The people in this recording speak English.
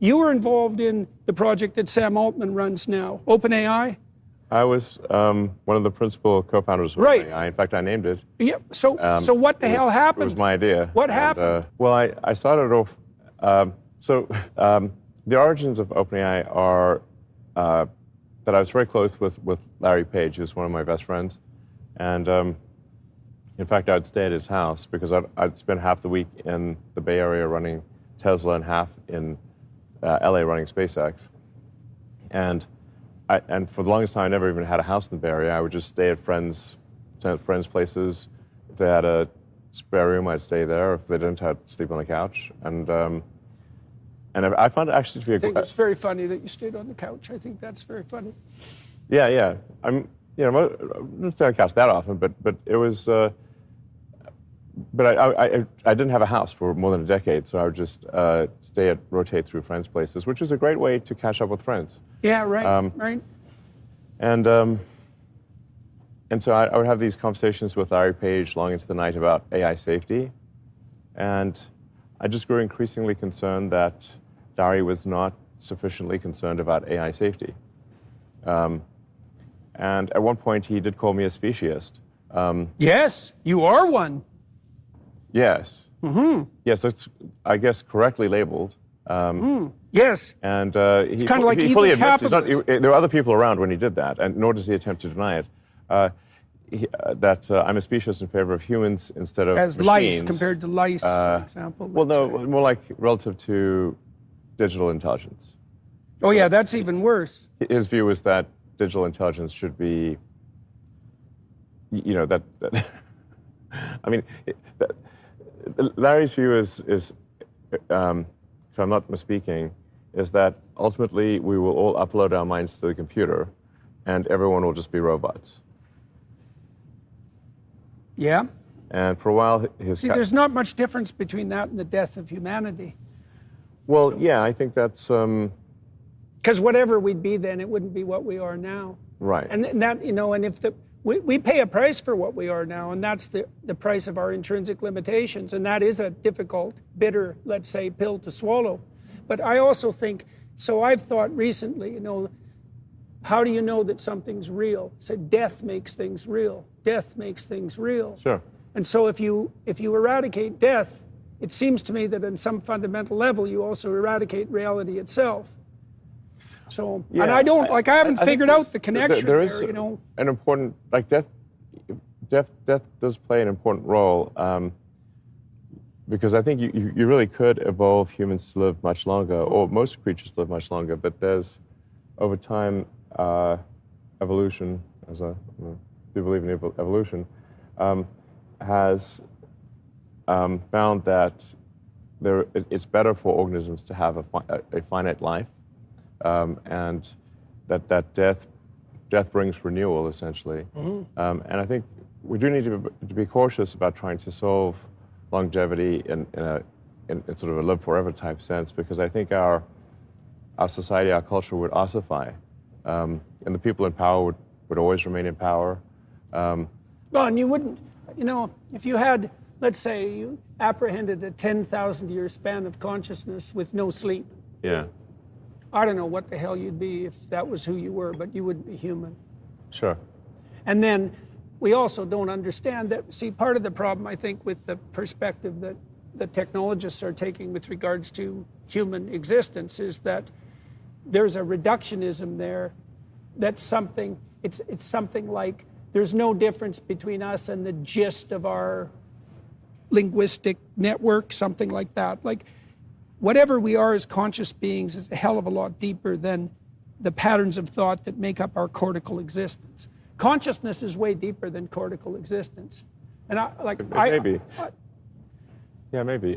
You were involved in the project that Sam Altman runs now, OpenAI? I was one of the principal co-founders of Right. OpenAI. In fact, I named it. Yeah. So what the hell happened? It was my idea. What happened? Well, I started off. The origins of OpenAI are that I was very close with Larry Page, who's one of my best friends, and in fact, I'd stay at his house because I'd spend half the week in the Bay Area running Tesla and half in LA running SpaceX, and for the longest time, I never even had a house in the Bay Area. I would just stay at friends' places. If they had a spare room, I'd stay there. If they didn't, I'd sleep on the couch. And I found it actually to be I think it's very funny that you stayed on the couch. I think that's very funny. Yeah. I don't stay on the couch that often, but it was. But I didn't have a house for more than a decade, so I would just rotate through friends' places, which is a great way to catch up with friends. Yeah, right, right. And so I would have these conversations with Larry Page long into the night about AI safety, and I just grew increasingly concerned that Larry was not sufficiently concerned about AI safety. And at one point, he did call me a speciesist. Yes, you are one. Yes. Mm-hmm. Yes, it's, I guess, correctly labeled. Yes. And it's kind of like he fully evil admits there were other people around when he did that, and nor does he attempt to deny it. That I'm a speciesist in favor of humans instead of as machines. lice compared to lice, for example. Well, no, more like relative to digital intelligence. Oh, yeah, that's even worse. His view is that digital intelligence should be, that I mean, Larry's view is if I'm not misspeaking, is that ultimately we will all upload our minds to the computer and everyone will just be robots. Yeah. And for a while, there's not much difference between that and the death of humanity. Well, yeah, I think that's... Because whatever we'd be then, it wouldn't be what we are now. Right. And that, and if we pay a price for what we are now, and that's the price of our intrinsic limitations, and that is a difficult, bitter, let's say, pill to swallow. But I also think, so I've thought recently, how do you know that something's real? So death makes things real. Death makes things real. Sure. And so if you eradicate death, it seems to me that on some fundamental level, you also eradicate reality itself. So, yeah, and I haven't figured out the connection there is an important, death does play an important role, because I think you really could evolve humans to live much longer, or most creatures live much longer, but there's, over time, evolution, as I do believe in evolution, has found that it's better for organisms to have a finite life, and that death brings renewal, essentially. Mm-hmm. And I think we do need to be cautious about trying to solve longevity in sort of a live forever type sense, because I think our society, our culture would ossify, and the people in power would always remain in power. Well, and you wouldn't, if you had, let's say, you apprehended a 10,000-year span of consciousness with no sleep. Yeah. I don't know what the hell you'd be if that was who you were, but you wouldn't be human. Sure. And then we also don't understand that, see, part of the problem, I think, with the perspective that the technologists are taking with regards to human existence is that there's a reductionism there that's something, it's something like there's no difference between us and the gist of our linguistic network, something like that. Like, whatever we are as conscious beings is a hell of a lot deeper than the patterns of thought that make up our cortical existence. Consciousness is way deeper than cortical existence. And maybe. Yeah, maybe.